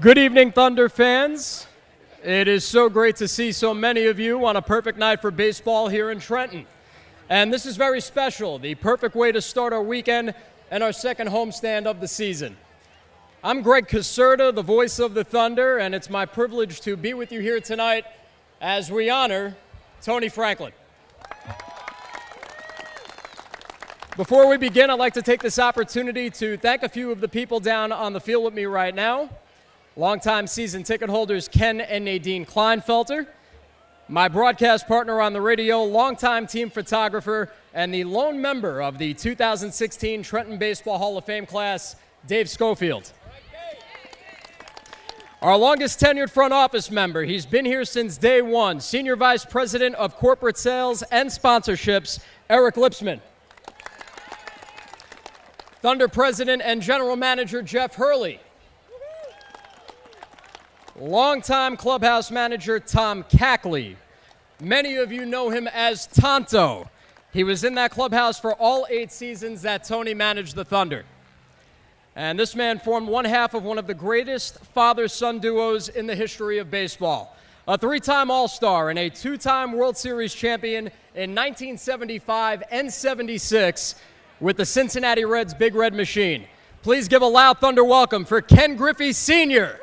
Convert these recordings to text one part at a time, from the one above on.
Good evening, Thunder fans. It is so great to see so many of you on a perfect night for baseball here in Trenton. And this is very special, the perfect way to start our weekend and our second homestand of the season. I'm Greg Caserta, the voice of the Thunder, and it's my privilege to be with you here tonight as we honor Tony Franklin. Before we begin, I'd like to take this opportunity to thank a few of the people down on the field with me right now. Longtime season ticket holders Ken and Nadine Kleinfelter, my broadcast partner on the radio, longtime team photographer, and the lone member of the 2016 Trenton Baseball Hall of Fame class, Dave Schofield. Our longest tenured front office member, he's been here since day one, Senior Vice President of Corporate Sales and Sponsorships, Eric Lipsman. Thunder President and General Manager Jeff Hurley. Longtime clubhouse manager Tom Cackley. Many of you know him as Tonto. He was in that clubhouse for all 8 seasons that Tony managed the Thunder. And this man formed one half of one of the greatest father-son duos in the history of baseball. A 3-time All-Star and a 2-time World Series champion in 1975 and 76 with the Cincinnati Reds' Big Red Machine. Please give a loud Thunder welcome for Ken Griffey Sr.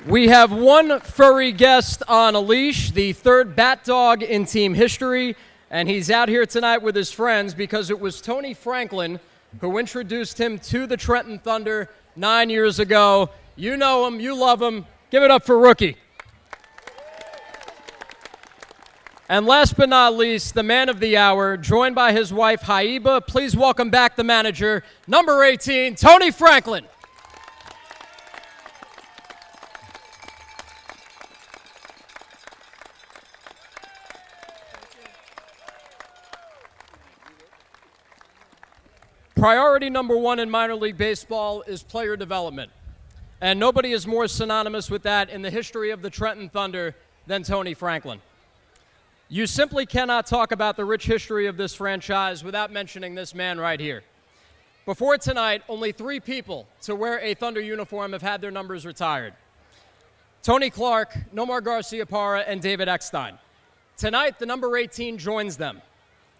We have one furry guest on a leash, the third bat dog in team history, and he's out here tonight with his friends because it was Tony Franklin who introduced him to the Trenton Thunder 9 years ago. You know him, you love him. Give it up for Rookie. And last but not least, the man of the hour, joined by his wife, Haiba. Please welcome back the manager, number 18, Tony Franklin. Priority number 1 in minor league baseball is player development. And nobody is more synonymous with that in the history of the Trenton Thunder than Tony Franklin. You simply cannot talk about the rich history of this franchise without mentioning this man right here. Before tonight, only 3 people to wear a Thunder uniform have had their numbers retired. Tony Clark, Nomar Garciaparra, and David Eckstein. Tonight, the number 18 joins them.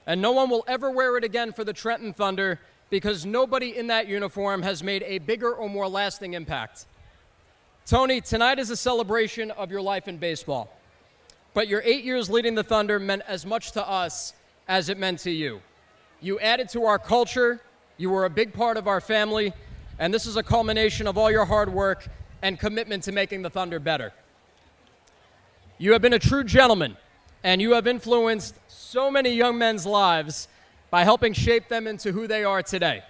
And no one will ever wear it again for the Trenton Thunder because nobody in that uniform has made a bigger or more lasting impact. Tony, tonight is a celebration of your life in baseball. But your 8 years leading the Thunder meant as much to us as it meant to you. You added to our culture, you were a big part of our family, and this is a culmination of all your hard work and commitment to making the Thunder better. You have been a true gentleman, and you have influenced so many young men's lives by helping shape them into who they are today.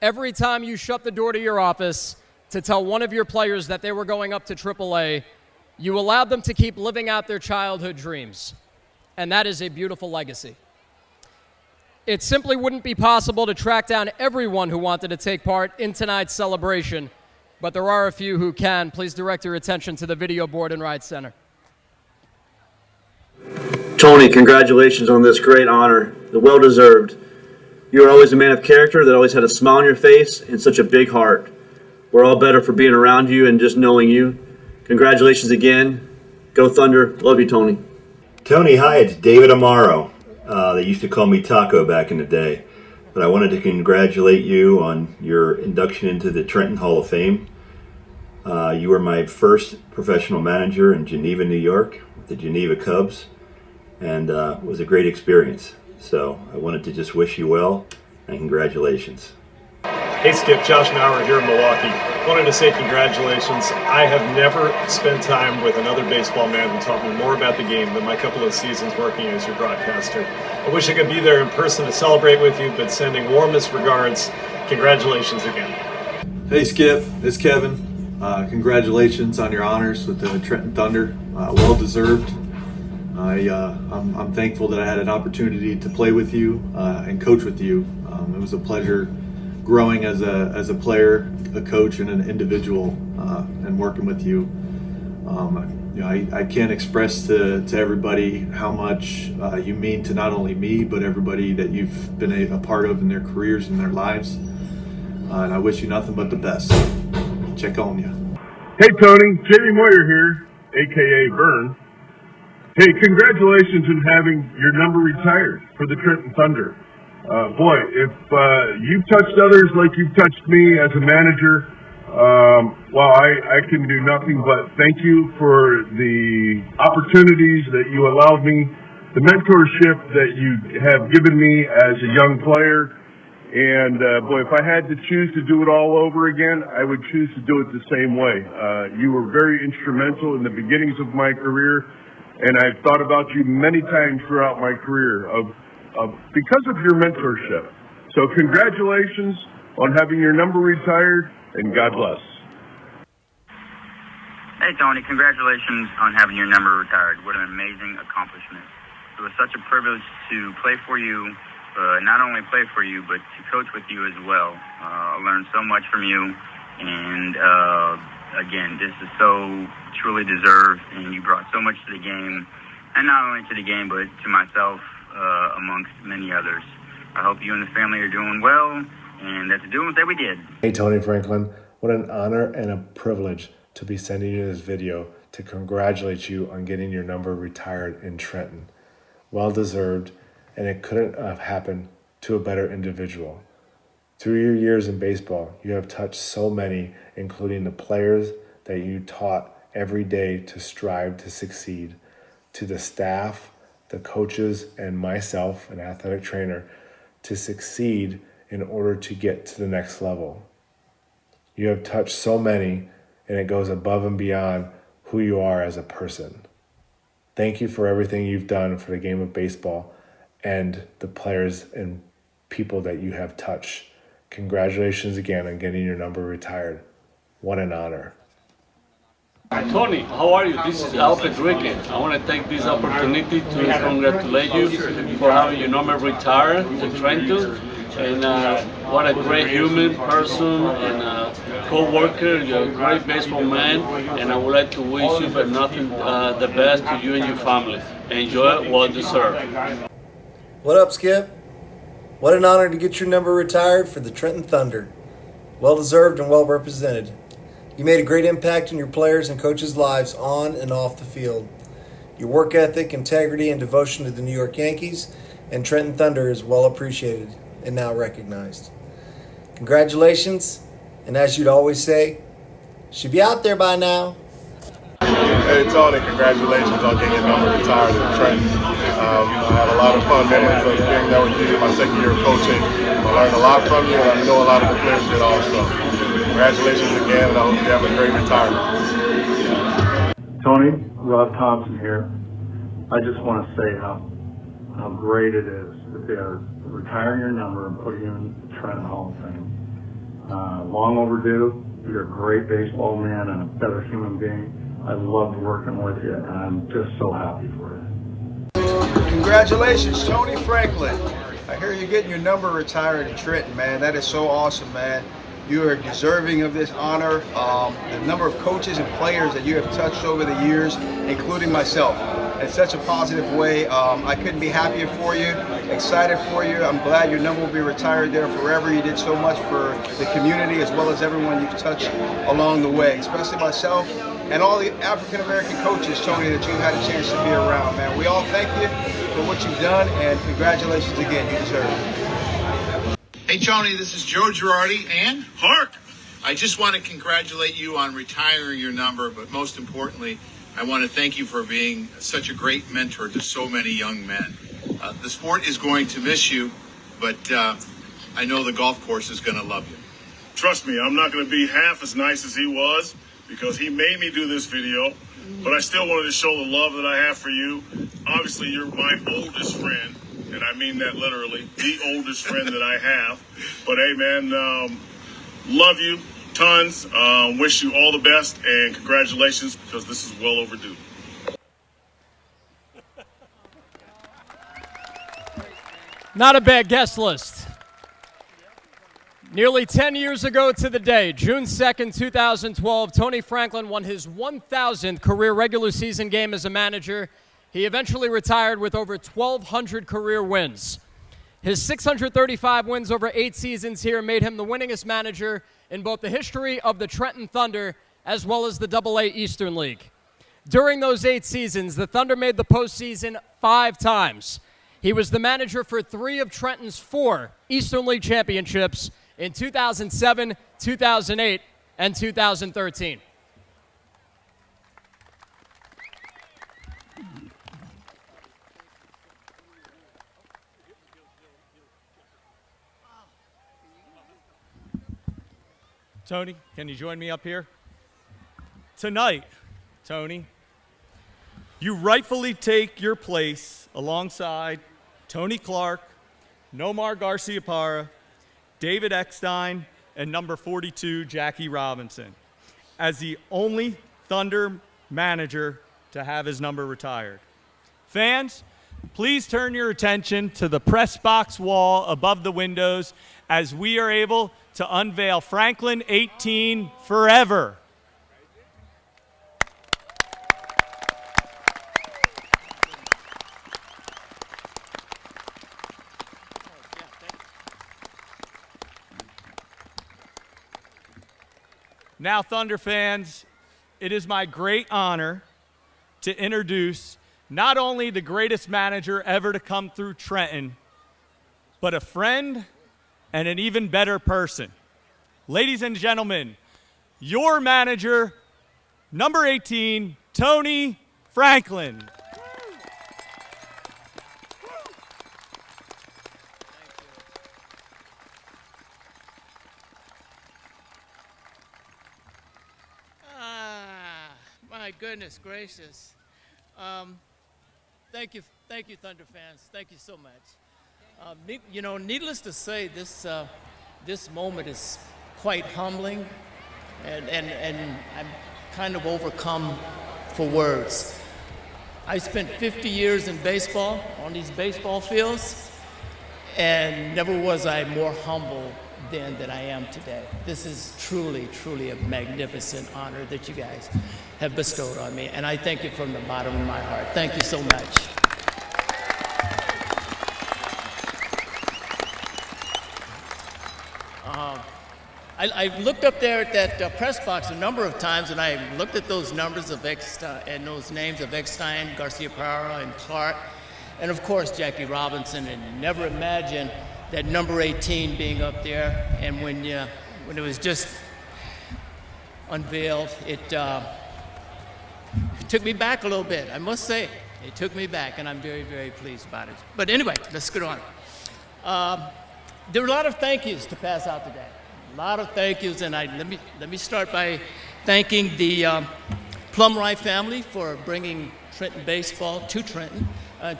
Every time you shut the door to your office to tell one of your players that they were going up to AAA, you allowed them to keep living out their childhood dreams. And that is a beautiful legacy. It simply wouldn't be possible to track down everyone who wanted to take part in tonight's celebration, but there are a few who can. Please direct your attention to the video board in right center. Tony, congratulations on this great honor. Well-deserved. You were always a man of character that always had a smile on your face and such a big heart. We're all better for being around you and just knowing you. Congratulations again. Go Thunder. Love you, Tony. Tony, hi, it's David Amaro. They used to call me Taco back in the day. But I wanted to congratulate you on your induction into the Trenton Hall of Fame. You were my first professional manager in Geneva, New York, with the Geneva Cubs, and it was a great experience. So I wanted to just wish you well, and congratulations. Hey Skip, Josh Maurer here in Milwaukee. Wanted to say congratulations. I have never spent time with another baseball man who taught me more about the game than my couple of seasons working as your broadcaster. I wish I could be there in person to celebrate with you, but sending warmest regards. Congratulations again. Hey Skip, it's Kevin. Congratulations on your honors with the Trenton Thunder. Well deserved. I'm thankful that I had an opportunity to play with you and coach with you. It was a pleasure growing as a player, a coach, and an individual, and working with you. I can't express to everybody how much you mean to not only me, but everybody that you've been a part of in their careers and their lives. And I wish you nothing but the best. Check on you. Hey Tony, Jamie Moyer here, aka Burn. Hey, congratulations on having your number retired for the Trenton Thunder. Boy, if you've touched others like you've touched me as a manager, well, I can do nothing but thank you for the opportunities that you allowed me, the mentorship that you have given me as a young player. And boy, if I had to choose to do it all over again, I would choose to do it the same way. You were very instrumental in the beginnings of my career, and I've thought about you many times throughout my career because of your mentorship. So congratulations on having your number retired, and God bless. Hey Tony, congratulations on having your number retired. What an amazing accomplishment. It was such a privilege to play for you, not only play for you, but to coach with you as well. I learned so much from you, and again, this is so truly deserved, and you brought so much to the game, and not only to the game, but to myself, amongst many others. I hope you and the family are doing well, and that the doings that we did. Hey Tony Franklin, what an honor and a privilege to be sending you this video to congratulate you on getting your number retired in Trenton. Well deserved, and it couldn't have happened to a better individual. Through your years in baseball, you have touched so many, including the players that you taught every day to strive to succeed, to the staff, the coaches, and myself, an athletic trainer, to succeed in order to get to the next level. You have touched so many, and it goes above and beyond who you are as a person. Thank you for everything you've done for the game of baseball and the players and people that you have touched. Congratulations again on getting your number retired. What an honor. Tony, how are you? This is Alfred Ricky. I want to take this opportunity to congratulate you for having your number retired in Trenton. And what a great human person and co-worker. You're a great baseball man, and I would like to wish you but nothing the best to you and your family. Enjoy it, well deserved. What up, Skip? What an honor to get your number retired for the Trenton Thunder. Well deserved and well represented. You made a great impact in your players and coaches' lives on and off the field. Your work ethic, integrity, and devotion to the New York Yankees and Trenton Thunder is well appreciated and now recognized. Congratulations, and as you'd always say, should be out there by now. Hey Tony, congratulations on getting your number retired in Trenton. I had a lot of fun memories of being there with you my second year of coaching. I learned a lot from you, and I know a lot of the players did also. Congratulations again, and I hope you have a great retirement. Tony, Rob Thompson here. I just want to say how great it is that they are retiring your number and putting you in the Trenton Hall of Fame. Long overdue. You're a great baseball man and a better human being. I loved working with you, and I'm just so happy for you. Congratulations, Tony Franklin. I hear you're getting your number retired in Trenton, man. That is so awesome, man. You are deserving of this honor. The number of coaches and players that you have touched over the years, including myself, in such a positive way. I couldn't be happier for you, excited for you. I'm glad your number will be retired there forever. You did so much for the community as well as everyone you've touched along the way, especially myself and all the African-American coaches, Tony, that you've had a chance to be around, man. We all thank you for what you've done, and congratulations again. You deserve it. Hey, Tony, this is Joe Girardi, and Hark! I just want to congratulate you on retiring your number, but most importantly, I want to thank you for being such a great mentor to so many young men. The sport is going to miss you, but I know the golf course is going to love you. Trust me, I'm not going to be half as nice as he was, because he made me do this video, but I still wanted to show the love that I have for you. Obviously, you're my oldest friend, and I mean that literally, the oldest friend that I have. But hey, man, love you tons. Wish you all the best, and congratulations, because this is well overdue. Not a bad guest list. Nearly 10 years ago to the day, June 2nd, 2012, Tony Franklin won his 1,000th career regular season game as a manager. He eventually retired with over 1,200 career wins. His 635 wins over 8 seasons here made him the winningest manager in both the history of the Trenton Thunder as well as the AA Eastern League. During those 8 seasons, the Thunder made the postseason 5 times. He was the manager for 3 of Trenton's 4 Eastern League championships in 2007, 2008, and 2013. Tony, can you join me up here? Tonight, Tony, you rightfully take your place alongside Tony Clark, Nomar Garciaparra, David Eckstein, and number 42, Jackie Robinson, as the only Thunder manager to have his number retired. Fans, please turn your attention to the press box wall above the windows as we are able to unveil Franklin 18 forever. Now, Thunder fans, it is my great honor to introduce not only the greatest manager ever to come through Trenton, but a friend and an even better person. Ladies and gentlemen, your manager, number 18, Tony Franklin. My goodness gracious. Thank you, Thunder fans. Thank you so much. You know, needless to say, this moment is quite humbling, and I'm kind of overcome for words. I spent 50 years in baseball, on these baseball fields, and never was I more humble then than I am today. This is truly, truly a magnificent honor that you guys have bestowed on me, and I thank you from the bottom of my heart. Thank you so much. I looked up there at that press box a number of times, and I looked at those numbers of Eckstein and those names of Eckstein, Garciaparra, and Clark, and of course Jackie Robinson, and never imagined that number 18 being up there. And when it was just unveiled, it took me back a little bit, I must say. It took me back, and I'm very, very pleased about it. But anyway, let's get on. There are a lot of thank yous to pass out today. A lot of thank yous, and let me start by thanking the Plumright family for bringing Trenton baseball to Trenton,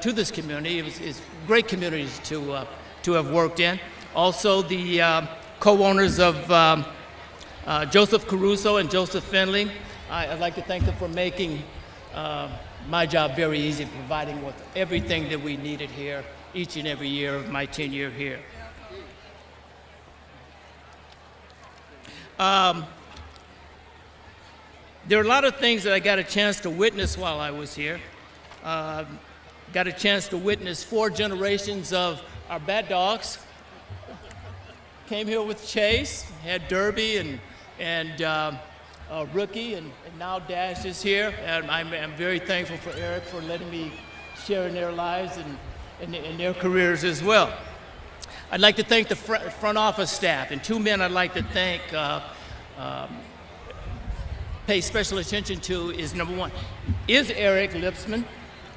to this community. It's a great community to have worked in. Also, the co-owners of Joseph Caruso and Joseph Finley. I'd like to thank them for making my job very easy, providing with everything that we needed here each and every year of my tenure here. There are a lot of things that I got a chance to witness while I was here. Got a chance to witness 4 generations of our Bad Dogs. Came here with Chase, had Derby and Rookie, and now Dash is here. And I'm very thankful for Eric for letting me share in their lives and in their careers as well. I'd like to thank the front office staff, and 2 men I'd like to thank, pay special attention to is number 1 is Eric Lipsman,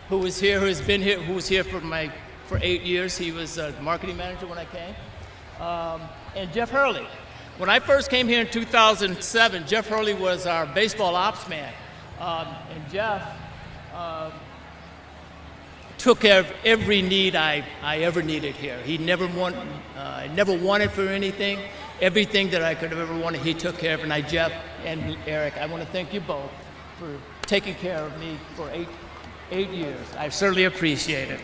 who was here, who was here for 8 years. He was marketing manager when I came. And Jeff Hurley. When I first came here in 2007, Jeff Hurley was our baseball ops man. And Jeff took care of every need I ever needed here. He never wanted for anything. Everything that I could have ever wanted, he took care of. And Jeff and Eric, I want to thank you both for taking care of me for eight years. I certainly appreciate it.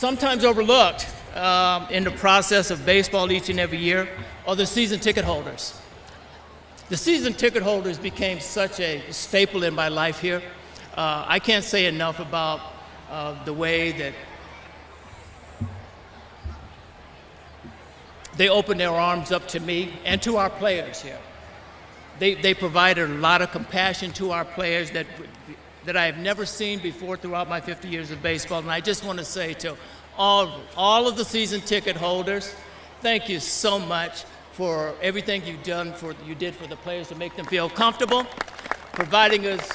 sometimes overlooked in the process of baseball each and every year are the season ticket holders. The season ticket holders became such a staple in my life here. I can't say enough about the way that they opened their arms up to me and to our players here. They provided a lot of compassion to our players that I have never seen before throughout my 50 years of baseball. And I just want to say to all of the season ticket holders, thank you so much for everything you did for the players to make them feel comfortable, providing us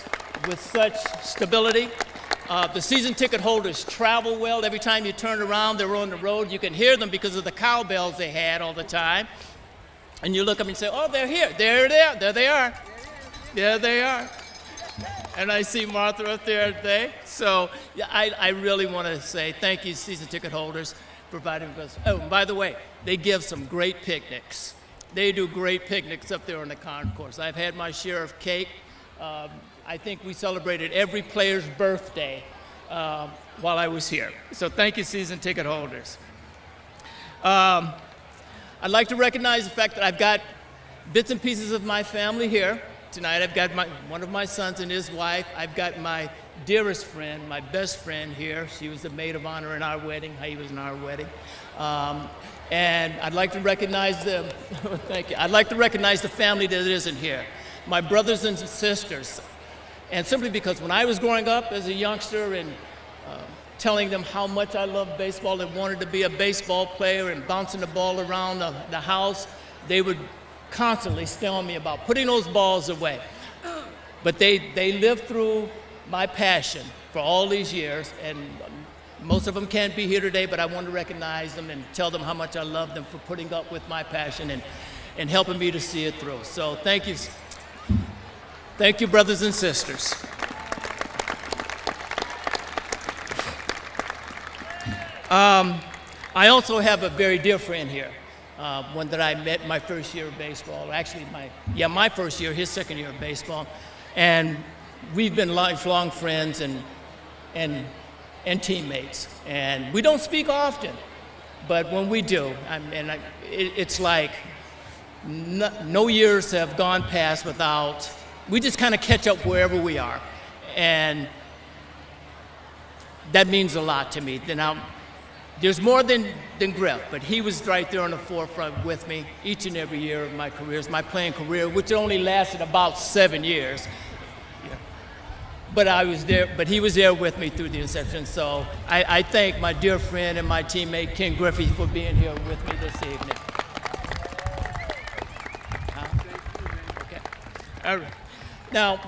with such stability. The season ticket holders travel well. Every time you turn around, they're on the road. You can hear them because of the cowbells they had all the time. And you look up and say, oh, they're here. There they are. There they are. There they are. And I see Martha up there today. So yeah, I really want to say thank you, season ticket holders, providing us. Oh, and by the way, they give some great picnics. They do great picnics up there on the concourse. I've had my share of cake. I think we celebrated every player's birthday while I was here. So thank you, season ticket holders. I'd like to recognize the fact that I've got bits and pieces of my family here. Tonight I've got one of my sons and his wife. I've got my dearest friend, my best friend here. She was the maid of honor in our wedding. He was in our wedding. And I'd like to recognize them. Thank you. I'd like to recognize the family that isn't here. My brothers and sisters. And simply because when I was growing up as a youngster and telling them how much I loved baseball and wanted to be a baseball player and bouncing the ball around the house, they would constantly tell me about putting those balls away. But they lived through my passion for all these years, and most of them can't be here today, but I want to recognize them and tell them how much I love them for putting up with my passion and helping me to see it through. So thank you. Thank you, brothers and sisters. I also have a very dear friend here, one that I met my first year of baseball. Actually, my first year, his second year of baseball. And we've been lifelong friends and teammates. And we don't speak often, but when we do, it's like no years have gone past without, we just kind of catch up wherever we are. And that means a lot to me. Now, there's more than Griff, but he was right there on the forefront with me each and every year of my careers, my playing career, which only lasted about 7 years. Yeah. But I was there, but he was there with me through the inception. So I thank my dear friend and my teammate, Ken Griffey, for being here with me this evening. Okay. All right. Now,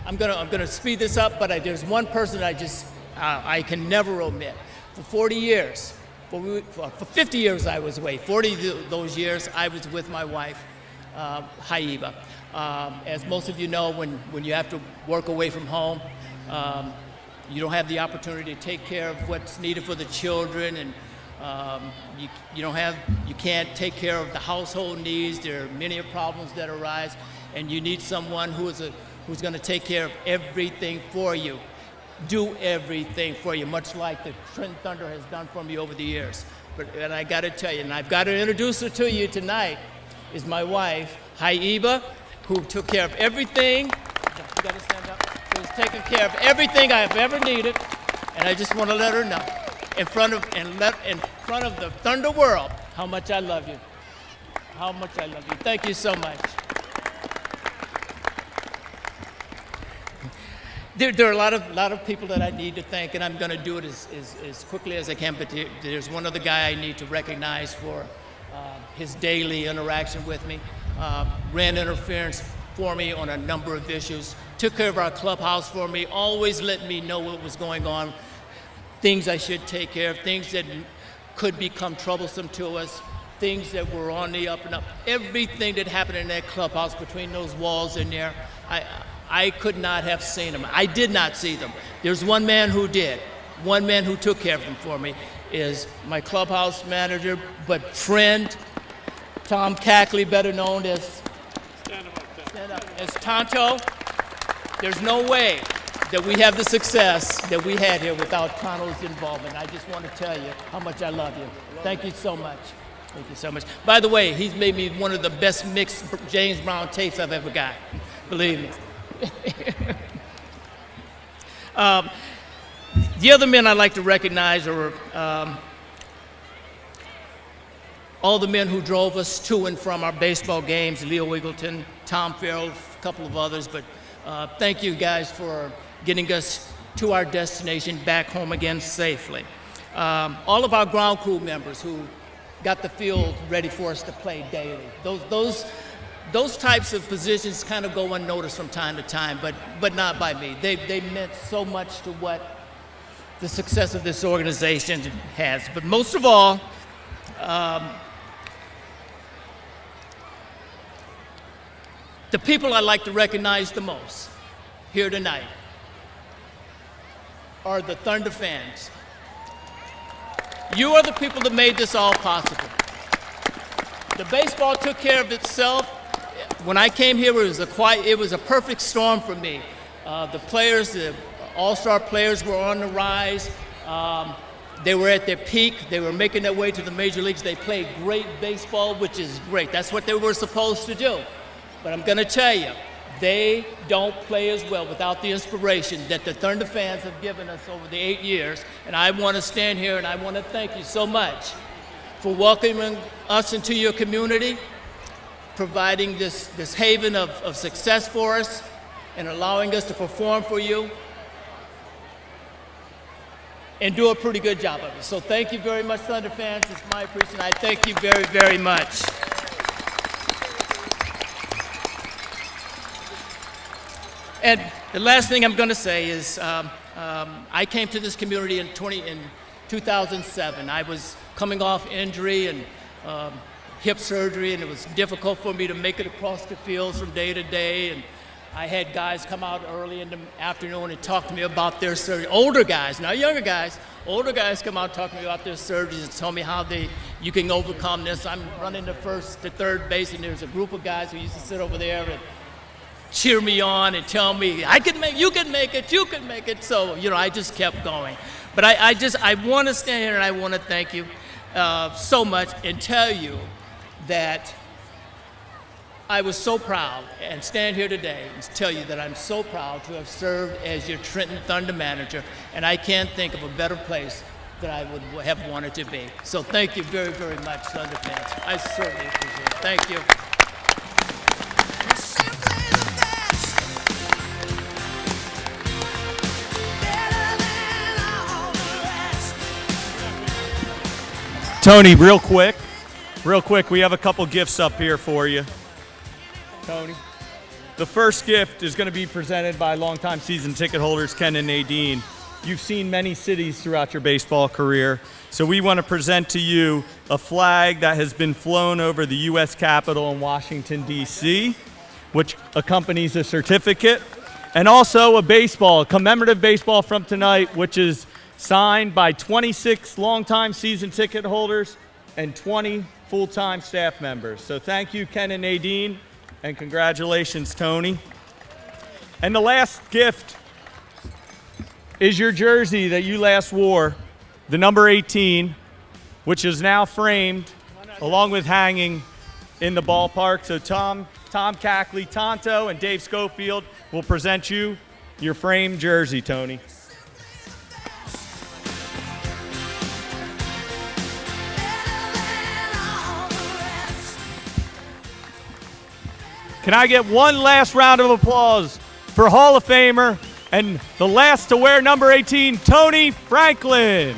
I'm gonna speed this up, but there's one person I can never omit. For 40 years, for 50 years I was away. 40 of those years I was with my wife, Haiba. As most of you know, when you have to work away from home, you don't have the opportunity to take care of what's needed for the children, and you can't take care of the household needs. There are many problems that arise, and you need someone who's going to take care of everything for you. Do everything for you, much like the Trenton Thunder has done for me over the years. And I got to tell you, and I've got to introduce her to you tonight, is my wife, Haiba, who took care of everything. You got to stand up. Who's taken care of everything I have ever needed, and I just want to let her know in front of the Thunder world how much I love you. How much I love you. Thank you so much. There are a lot of people that I need to thank, and I'm going to do it as quickly as I can, but there's one other guy I need to recognize for his daily interaction with me. Ran interference for me on a number of issues, took care of our clubhouse for me, always let me know what was going on, things I should take care of, things that could become troublesome to us, things that were on the up and up. Everything that happened in that clubhouse between those walls in there, I could not have seen them. I did not see them. There's one man who did. One man who took care of them for me is my clubhouse manager, but friend, Tom Cackley, better known as Tonto. There's no way that we have the success that we had here without Connell's involvement. I just want to tell you how much I love you. Thank you so much. Thank you so much. By the way, he's made me one of the best mixed James Brown tapes I've ever got. Believe me. The other men I'd like to recognize are all the men who drove us to and from our baseball games, Leo Wiggleton, Tom Farrell, a couple of others, but thank you guys for getting us to our destination back home again safely. All of our ground crew members who got the field ready for us to play daily. Those types of positions kind of go unnoticed from time to time, but not by me. They meant so much to what the success of this organization has. But most of all, the people I'd like to recognize the most here tonight are the Thunder fans. You are the people that made this all possible. The baseball took care of itself. When I came here, it was a perfect storm for me. The players, the all-star players were on the rise. They were at their peak. They were making their way to the major leagues. They played great baseball, which is great. That's what they were supposed to do. But I'm going to tell you, they don't play as well without the inspiration that the Thunder fans have given us over the 8 years. And I want to stand here and I want to thank you so much for welcoming us into your community, providing this haven of success for us, and allowing us to perform for you and do a pretty good job of it. So thank you very much, Thunder fans. It's my appreciation. I thank you very, very much. And the last thing I'm going to say is I came to this community in 2007. I was coming off injury and hip surgery, and it was difficult for me to make it across the fields from day to day. And I had guys come out early in the afternoon and talk to me about their surgery. Older guys, not younger guys. Older guys come out and talk to me about their surgeries and tell me how you can overcome this. I'm running to first to third base, and there's a group of guys who used to sit over there and cheer me on and tell me, you can make it. So, I just kept going. But I want to stand here and I want to thank you so much and tell you that I was so proud and stand here today and tell you that I'm so proud to have served as your Trenton Thunder manager, and I can't think of a better place that I would have wanted to be. So thank you very, very much, Thunder fans. I certainly appreciate it. Thank you. Tony, real quick, we have a couple gifts up here for you. Tony, the first gift is going to be presented by longtime season ticket holders Ken and Nadine. You've seen many cities throughout your baseball career, so we want to present to you a flag that has been flown over the U.S. Capitol in Washington, D.C., which accompanies a certificate, and also a commemorative baseball from tonight, which is signed by 26 longtime season ticket holders and 20 full-time staff members. So thank you, Ken and Nadine, and congratulations, Tony. And the last gift is your jersey that you last wore, the number 18, which is now framed along with hanging in the ballpark. So Tom Cackley, Tonto, and Dave Schofield will present you your framed jersey, Tony. Can I get one last round of applause for Hall of Famer and the last to wear number 18, Tony Franklin?